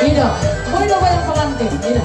Ida, mau Ida bayang pengantin, Ida.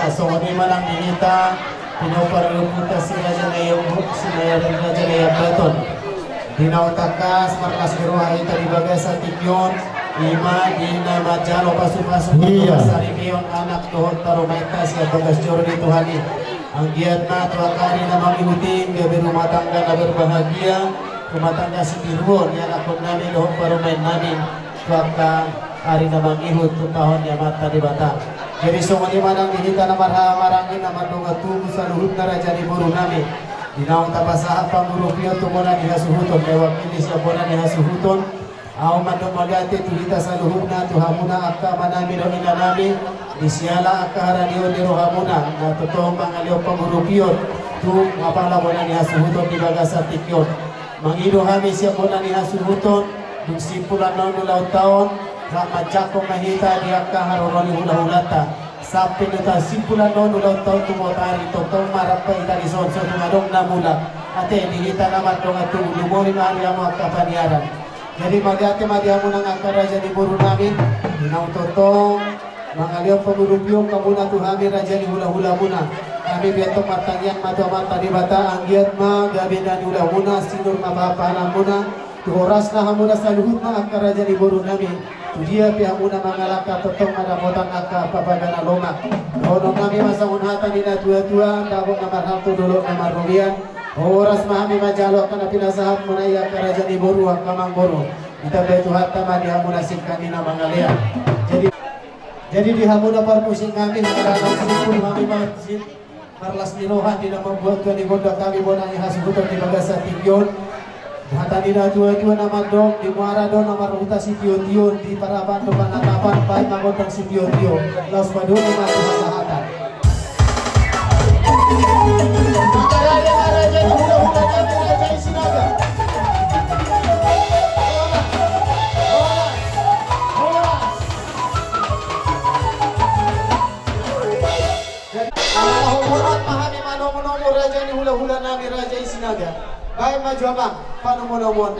Songoni malang dinita pinoparluputa sinaya beton dinau takas markas geruah ita di bagai satikyon ima dina majalo pasu-pasu saribion anak tuhon tarumaita siya bagas joro di Tuhani ang giat na tuakari na mamihutin gabi rumah tangga na berbahagia rumah tangga sikiruon yang akon namin doon parumain namin tuaka ari na mamihut tutahon ya mata di batang. Jadi songoni manang dihita na marangin na madunga tubuh sa luhut na raja di buru nami dinaong tapasaha pangurupio tumuna nihasuhuton mewakili siya bona nihasuhuton au mandong magati tuhita sa luhut na tuhamuna akka manami do inanami disiala akka haradio di rohamuna na totoong pangalio pangurupio tu mapala bona nihasuhuton di bagasa tikyon mangido hami siya bona nihasuhuton dung simpulan na nulaw taon Rama Jako mahita di akka haroroni hula-hulata sampai neta simpulan no nulau tau tumotari totong marapa ita di sonso tumadong namula ate dihita naman dong atu lumori mahali amo akka paniaran jadi magate madiamu nang akka raja di buru namin dinau totong mangaliong pagurupyong kamuna tuhami raja di hula-hula muna kami biatong matangyan mata di bata anggiat ma gabi na hula muna sinur mabapana muna tuhoras na hamuna sa luhut na akka raja di buru namin dia pihak muna mangalaka totong ada potang akka papagana lomak rodong kami masa unhatan dina tua-tua dabong namar hantu dulu namar rubian horas mahami majalo kana pinasahat muna iya karaja di boru kamang boru kita betu hatta madi hamuna sikkan dina mangalia jadi di hamuna parmusik kami ngarana sipul kami masjid marlas nirohan dina membuat kami gondok kami bonangi hasubuton di bagasa tingyon Hata dina tua-tua nama dong di muara dong nama ruta si tio-tio di paraban depan atapan baik magodang si tio-tio laus padu nama kesehatan. Raja hula-hula jadi raja Isinaga. Hormat pahami manomo raja ini hula-hula nami raja Isinaga. Baik maju abang, paano mo na umuwan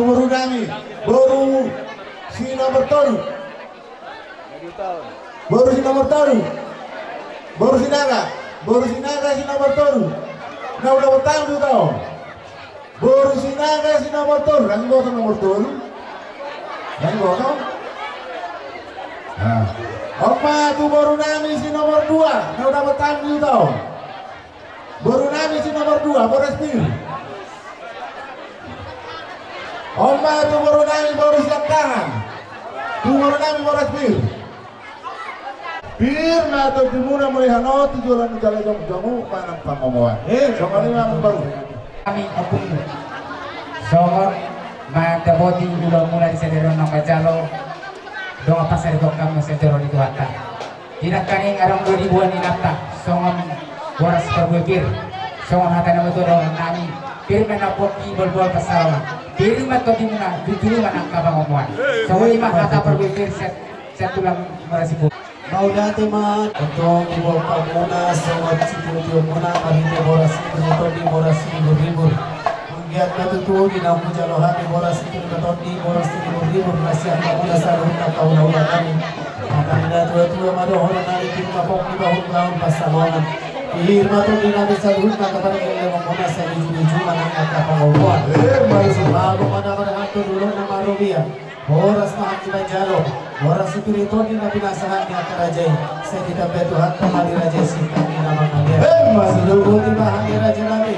baru nami, baru si nomor tolu, baru si nomor tolu, baru si naga si nomor tolu, nah udah bertang tuh tau, baru si naga si nomor tolu, kan gosong nomor tolu, kan gosong, nah, opa tuh baru nami si nomor 2, nah udah bertang tuh tau, baru nami si nomor 2, baru spir. Oma tu baru nami baru siap tangan. Tu baru nami baru spir. Bir na tu dimuna melihat no tujuan jalan jamu panam pangomoan. Soalnya memang baru. Kami apung somor magdaboti dulu mulai sederon ng kajalo doa pasar ko kamu sederon itu hatta. Tidak kaning arang 2000-an inapta songom boras perbukir songom hata na motor nami bir menapoki bolbol pasawa. Diri mat ko dimuna ditulungan ang kabangomuan. So lima hata perbukir set tulang merasipu. Mau dati mat untuk ibu pamuna sobat situ muna kahinte boras itu di boras libur. Menggiat betul di namu jalohan di boras itu di boras libur masih ada mula sarung kau naula kami. Akan ada tua mado orang nari kita pok di tahun pasalongan. Irma tu di nabi sarung kepada yang mengona saya di mana kata pengomuan. Baru selalu pada berhantu dulu nama Robia. Boras mahan kita jalo. Boras spirito di nabi nasahan di akar rajai. Saya tidak betuhan kembali rajai singkat di nama kalian. Seluruh di bahan raja nabi.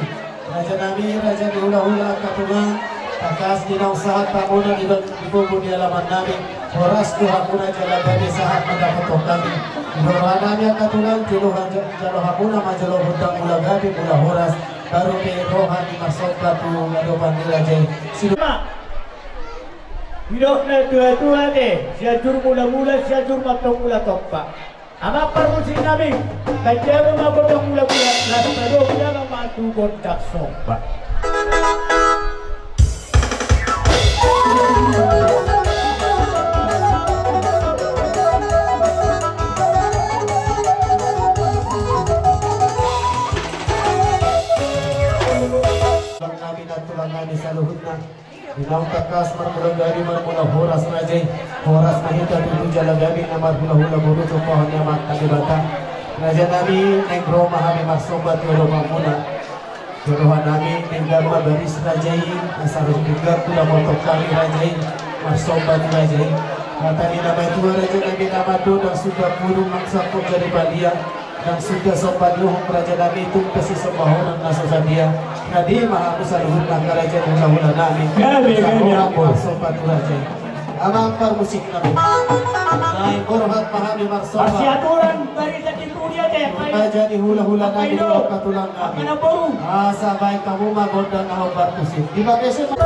Raja diulah-ulah katungan. Takas di nausahat pamuna di buku di halaman nabi. Boras tuhapuna jalan bagi sahat mendapat kami. Doa nami katungan juluhan jalo hapuna majalo hutang mula gabi mula horas. Baru ke rohani masuk batu adopan di rajai. Hidup na tua-tua deh, siajur mula-mula, siajur matong mula topak. Ama permusik nabi, kajero mabotong mula-mula, lalu baru jangan matu kontak sobat. Tulang nabi saluhutna. Dinau takas marmula gari marmula horas rajai horas mahita tutu jala gabi namar hula buru copohan yamat tagibata raja nabi negro mahami maksobat yolo mamuna yolohan nabi nenggama baris rajai asarus juga kula motok kami rajai maksobat rajai kata ni nama itu raja nabi nama do dan sudah burung maksakuk dari balia dan sudah sopan luhung raja nabi itu kasih sembahonan nasusan dia nadi maha besar hutang raja hula nabi orang sopan raja amang par musik nabi naik hormat mahami maksobat Masih aturan barisan di dunia deh. raja di hula nabi katulang nabi asa baik kamu magon dan ahobar musik dipakai semua.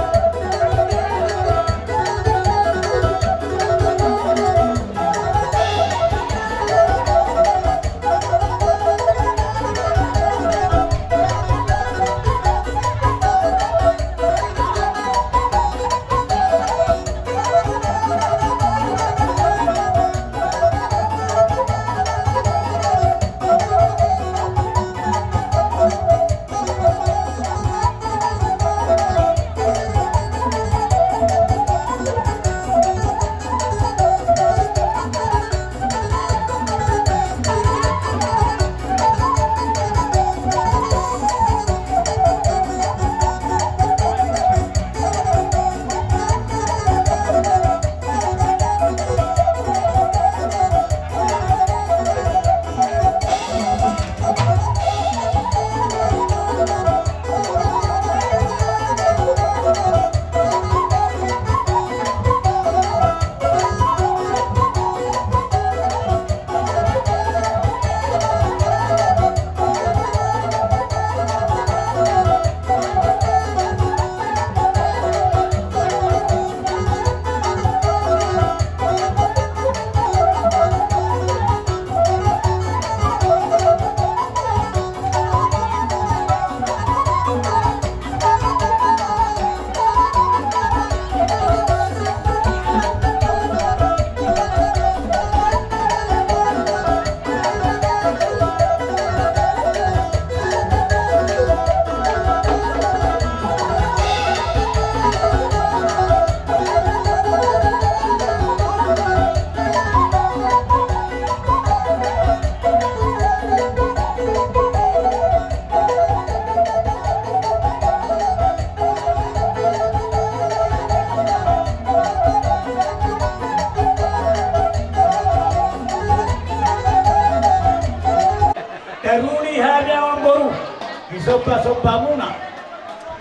Isopa-sopa muna.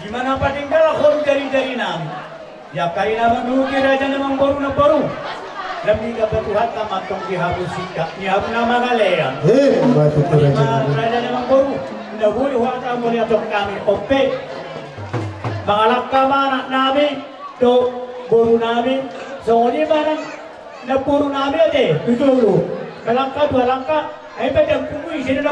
Gimana pa tinggal ako dari namin. Ya kaya naman nuki raja namang baru na baru. Lamig ka patuhat na matong gihabon sika. Gihabon na mga leyan. Batu tu raja. Raja namang baru. Nahuli wata mo niya itong kami. Ope. Mga lakamanak namin. To baru namin. So di ba na puro namin ate. Tuturo. Kalangka, dua langka. Ay ba dang kumuwi sila na